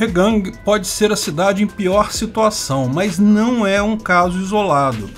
Hegang pode ser a cidade em pior situação, mas não é um caso isolado.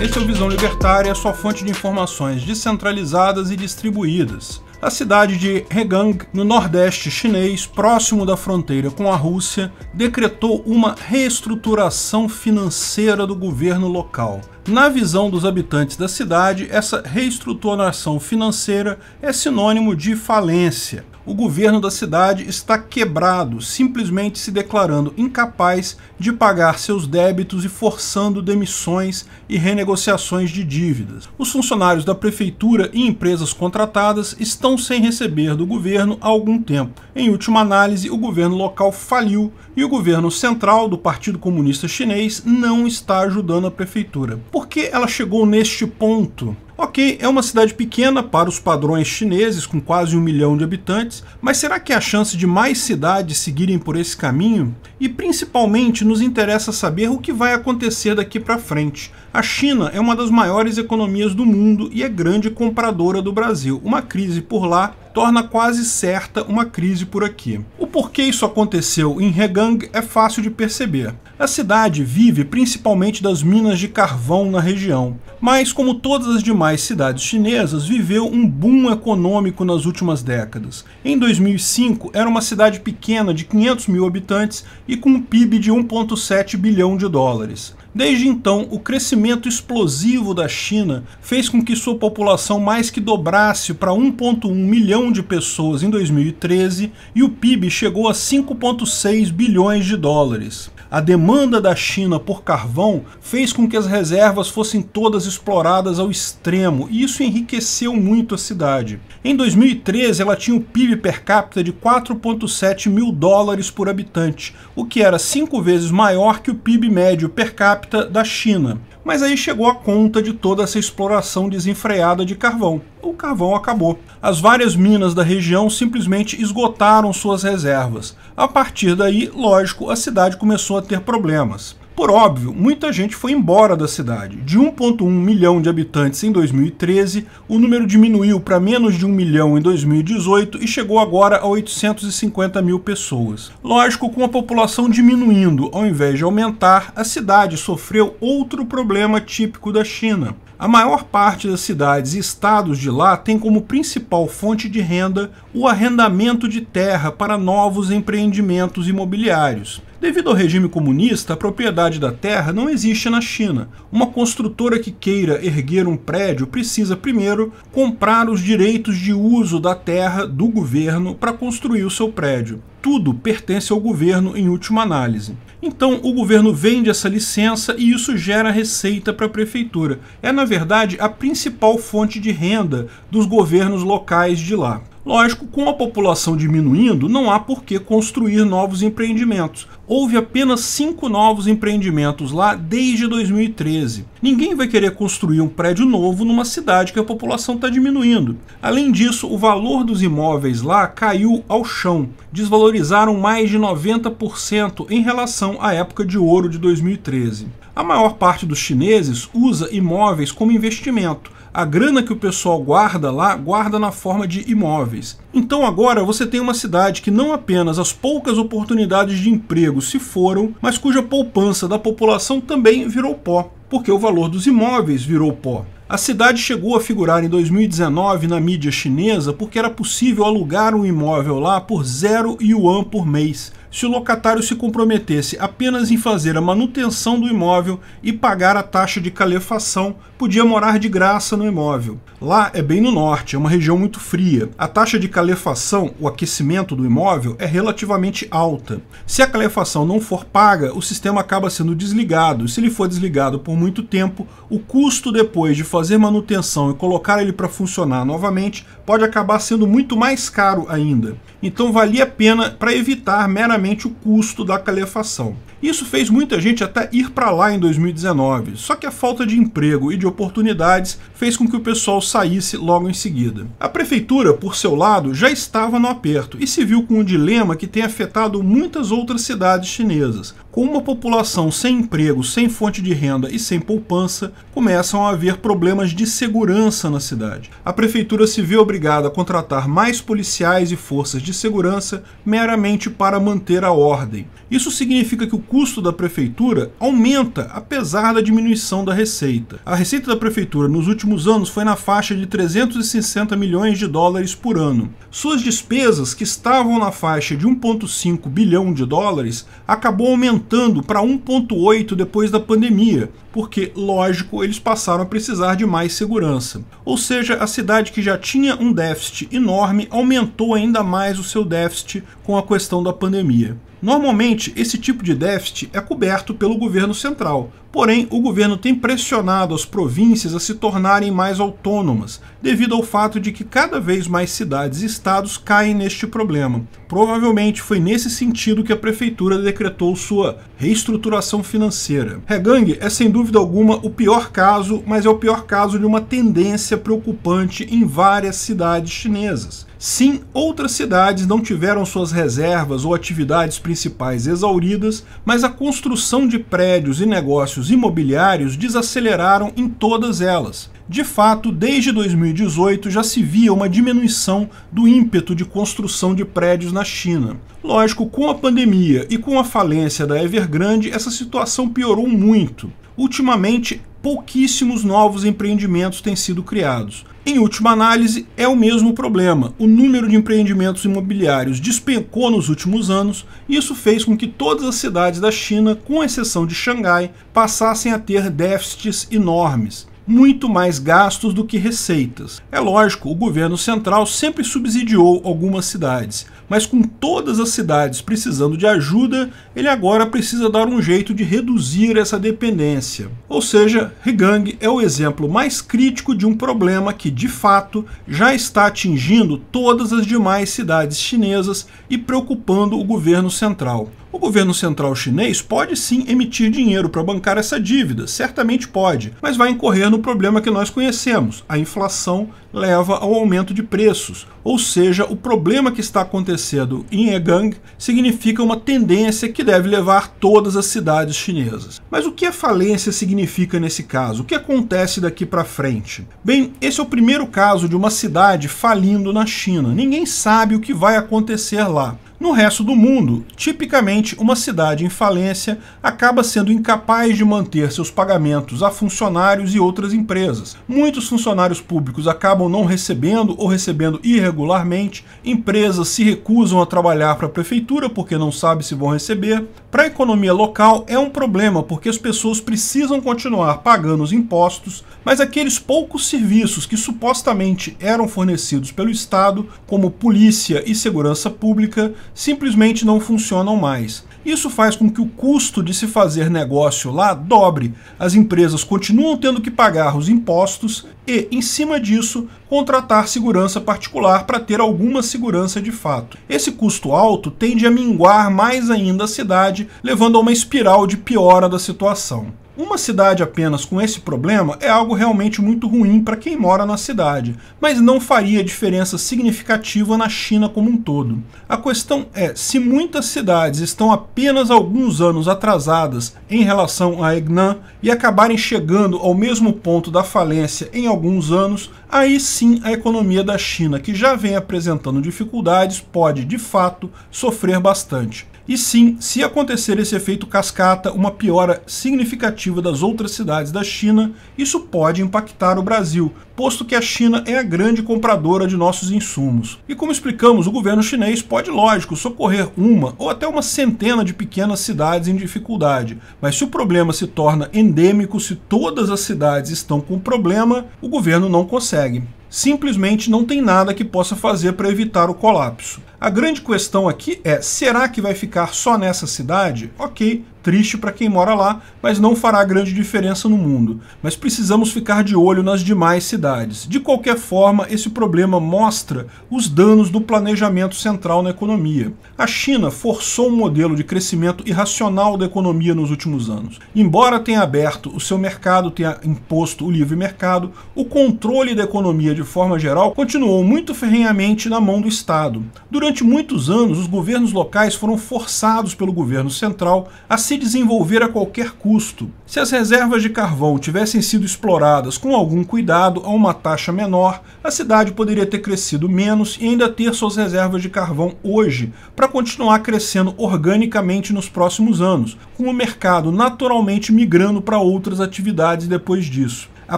Esse é o Visão Libertária, sua fonte de informações descentralizadas e distribuídas. A cidade de Hegang, no nordeste chinês, próximo da fronteira com a Rússia, decretou uma reestruturação financeira do governo local. Na visão dos habitantes da cidade, essa reestruturação financeira é sinônimo de falência. O governo da cidade está quebrado, simplesmente se declarando incapaz de pagar seus débitos e forçando demissões e renegociações de dívidas. Os funcionários da prefeitura e empresas contratadas estão sem receber do governo há algum tempo. Em última análise, o governo local faliu e o governo central do Partido Comunista Chinês não está ajudando a prefeitura. Por que ela chegou neste ponto? Ok, é uma cidade pequena para os padrões chineses, com quase 1 milhão de habitantes, mas será que há chance de mais cidades seguirem por esse caminho? E principalmente nos interessa saber o que vai acontecer daqui para frente. A China é uma das maiores economias do mundo e é grande compradora do Brasil. Uma crise por lá torna quase certa uma crise por aqui. O porquê isso aconteceu em Hegang é fácil de perceber. A cidade vive principalmente das minas de carvão na região, mas como todas as demais cidades chinesas, viveu um boom econômico nas últimas décadas. Em 2005, era uma cidade pequena de 500 mil habitantes e com um PIB de 1,7 bilhão de dólares. Desde então, o crescimento explosivo da China fez com que sua população mais que dobrasse para 1,1 milhão de pessoas em 2013 e o PIB chegou a 5,6 bilhões de dólares. A demanda da China por carvão fez com que as reservas fossem todas exploradas ao extremo e isso enriqueceu muito a cidade. Em 2013, ela tinha um PIB per capita de 4,7 mil dólares por habitante, o que era 5 vezes maior que o PIB médio per capita da China. Mas aí chegou a conta de toda essa exploração desenfreada de carvão. O carvão acabou. As várias minas da região simplesmente esgotaram suas reservas. A partir daí, lógico, a cidade começou a ter problemas. Por óbvio, muita gente foi embora da cidade. De 1,1 milhão de habitantes em 2013, o número diminuiu para menos de 1 milhão em 2018 e chegou agora a 850 mil pessoas. Lógico, com a população diminuindo ao invés de aumentar, a cidade sofreu outro problema típico da China. A maior parte das cidades e estados de lá tem como principal fonte de renda o arrendamento de terra para novos empreendimentos imobiliários. Devido ao regime comunista, a propriedade da terra não existe na China. Uma construtora que queira erguer um prédio precisa primeiro comprar os direitos de uso da terra do governo para construir o seu prédio. Tudo pertence ao governo em última análise. Então o governo vende essa licença e isso gera receita para a prefeitura. É, na verdade, a principal fonte de renda dos governos locais de lá. Lógico, com a população diminuindo, não há por que construir novos empreendimentos. Houve apenas 5 novos empreendimentos lá desde 2013. Ninguém vai querer construir um prédio novo numa cidade que a população está diminuindo. Além disso, o valor dos imóveis lá caiu ao chão. Desvalorizaram mais de 90% em relação à época de ouro de 2013. A maior parte dos chineses usa imóveis como investimento. A grana que o pessoal guarda lá, guarda na forma de imóveis. Então agora você tem uma cidade que não apenas as poucas oportunidades de emprego se foram, mas cuja poupança da população também virou pó, porque o valor dos imóveis virou pó. A cidade chegou a figurar em 2019 na mídia chinesa porque era possível alugar um imóvel lá por 0 yuan por mês, se o locatário se comprometesse apenas em fazer a manutenção do imóvel e pagar a taxa de calefação, podia morar de graça no imóvel. Lá é bem no norte, é uma região muito fria. A taxa de calefação, o aquecimento do imóvel, é relativamente alta. Se a calefação não for paga, o sistema acaba sendo desligado. Se ele for desligado por muito tempo, o custo depois de fazer manutenção e colocar ele para funcionar novamente pode acabar sendo muito mais caro ainda. Então valia a pena para evitar meramente o custo da calefação. Isso fez muita gente até ir para lá em 2019, só que a falta de emprego e de oportunidades fez com que o pessoal saísse logo em seguida. A prefeitura, por seu lado, já estava no aperto e se viu com um dilema que tem afetado muitas outras cidades chinesas. Com uma população sem emprego, sem fonte de renda e sem poupança, começam a haver problemas de segurança na cidade. A prefeitura se vê obrigada a contratar mais policiais e forças de segurança meramente para manter a ordem. Isso significa que o custo da prefeitura aumenta, apesar da diminuição da receita. A receita da prefeitura nos últimos anos foi na faixa de 360 milhões de dólares por ano. Suas despesas, que estavam na faixa de 1,5 bilhão de dólares, acabou aumentando para 1,8 depois da pandemia, porque, lógico, eles passaram a precisar de mais segurança. Ou seja, a cidade que já tinha um déficit enorme aumentou ainda mais o seu déficit com a questão da pandemia. Normalmente, esse tipo de déficit é coberto pelo governo central, porém o governo tem pressionado as províncias a se tornarem mais autônomas, devido ao fato de que cada vez mais cidades e estados caem neste problema. Provavelmente foi nesse sentido que a prefeitura decretou sua reestruturação financeira. Hegang é sem dúvida alguma o pior caso, mas é o pior caso de uma tendência preocupante em várias cidades chinesas. Sim, outras cidades não tiveram suas reservas ou atividades principais exauridas, mas a construção de prédios e negócios imobiliários desaceleraram em todas elas. De fato, desde 2018 já se via uma diminuição do ímpeto de construção de prédios na China. Lógico, com a pandemia e com a falência da Evergrande, essa situação piorou muito. Ultimamente, pouquíssimos novos empreendimentos têm sido criados. Em última análise, é o mesmo problema. O número de empreendimentos imobiliários despencou nos últimos anos e isso fez com que todas as cidades da China, com exceção de Xangai, passassem a ter déficits enormes. Muito mais gastos do que receitas. É lógico, o governo central sempre subsidiou algumas cidades, mas com todas as cidades precisando de ajuda, ele agora precisa dar um jeito de reduzir essa dependência. Ou seja, Hegang é o exemplo mais crítico de um problema que, de fato, já está atingindo todas as demais cidades chinesas e preocupando o governo central. O governo central chinês pode sim emitir dinheiro para bancar essa dívida, certamente pode, mas vai incorrer no problema que nós conhecemos. A inflação leva ao aumento de preços, ou seja, o problema que está acontecendo em Hegang significa uma tendência que deve levar todas as cidades chinesas. Mas o que a falência significa nesse caso? O que acontece daqui para frente? Bem, esse é o primeiro caso de uma cidade falindo na China. Ninguém sabe o que vai acontecer lá. No resto do mundo, tipicamente uma cidade em falência acaba sendo incapaz de manter seus pagamentos a funcionários e outras empresas. Muitos funcionários públicos acabam não recebendo ou recebendo irregularmente, empresas se recusam a trabalhar para a prefeitura porque não sabem se vão receber. Para a economia local é um problema porque as pessoas precisam continuar pagando os impostos, mas aqueles poucos serviços que supostamente eram fornecidos pelo Estado, como polícia e segurança pública, simplesmente não funcionam mais. Isso faz com que o custo de se fazer negócio lá dobre. As empresas continuam tendo que pagar os impostos e, em cima disso, contratar segurança particular para ter alguma segurança de fato. Esse custo alto tende a minguar mais ainda a cidade, levando a uma espiral de piora da situação. Uma cidade apenas com esse problema é algo realmente muito ruim para quem mora na cidade, mas não faria diferença significativa na China como um todo. A questão é, se muitas cidades estão apenas alguns anos atrasadas em relação a Henan e acabarem chegando ao mesmo ponto da falência em alguns anos, aí sim a economia da China, que já vem apresentando dificuldades, pode de fato sofrer bastante. E sim, se acontecer esse efeito cascata, uma piora significativa das outras cidades da China, isso pode impactar o Brasil, posto que a China é a grande compradora de nossos insumos. E como explicamos, o governo chinês pode, lógico, socorrer uma ou até uma centena de pequenas cidades em dificuldade, mas se o problema se torna endêmico, se todas as cidades estão com problema, o governo não consegue. Simplesmente não tem nada que possa fazer para evitar o colapso. A grande questão aqui é, será que vai ficar só nessa cidade? Ok, triste para quem mora lá, mas não fará grande diferença no mundo. Mas precisamos ficar de olho nas demais cidades. De qualquer forma, esse problema mostra os danos do planejamento central na economia. A China forçou um modelo de crescimento irracional da economia nos últimos anos. Embora tenha aberto o seu mercado, tenha imposto o livre mercado, o controle da economia de forma geral continuou muito ferrenhamente na mão do Estado. Durante muitos anos, os governos locais foram forçados pelo governo central a se desenvolver a qualquer custo. Se as reservas de carvão tivessem sido exploradas com algum cuidado a uma taxa menor, a cidade poderia ter crescido menos e ainda ter suas reservas de carvão hoje, para continuar crescendo organicamente nos próximos anos, com o mercado naturalmente migrando para outras atividades depois disso. A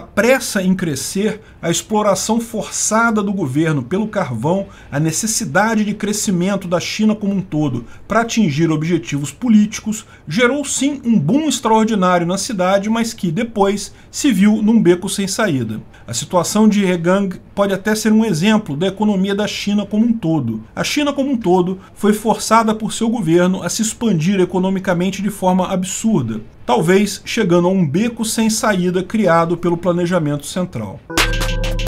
pressa em crescer, a exploração forçada do governo pelo carvão, a necessidade de crescimento da China como um todo para atingir objetivos políticos, gerou sim um boom extraordinário na cidade, mas que depois se viu num beco sem saída. A situação de Hegang pode até ser um exemplo da economia da China como um todo. A China como um todo foi forçada por seu governo a se expandir economicamente de forma absurda, talvez chegando a um beco sem saída criado pelo planejamento central.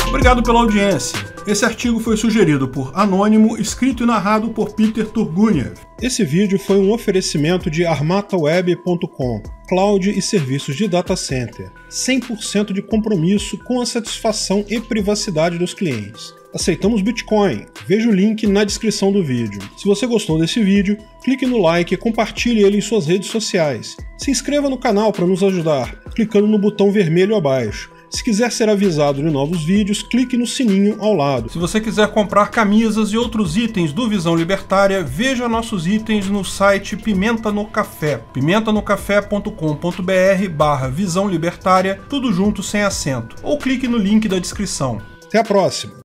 Obrigado pela audiência. Esse artigo foi sugerido por Anônimo, escrito e narrado por Peter Turguniev. Esse vídeo foi um oferecimento de armataweb.com, cloud e serviços de data center, 100% de compromisso com a satisfação e privacidade dos clientes. Aceitamos Bitcoin, veja o link na descrição do vídeo. Se você gostou desse vídeo, clique no like e compartilhe ele em suas redes sociais. Se inscreva no canal para nos ajudar, clicando no botão vermelho abaixo. Se quiser ser avisado de novos vídeos, clique no sininho ao lado. Se você quiser comprar camisas e outros itens do Visão Libertária, veja nossos itens no site Pimenta no Café, pimentanocafé.com.br/Visão Libertária, tudo junto sem acento, ou clique no link da descrição. Até a próxima!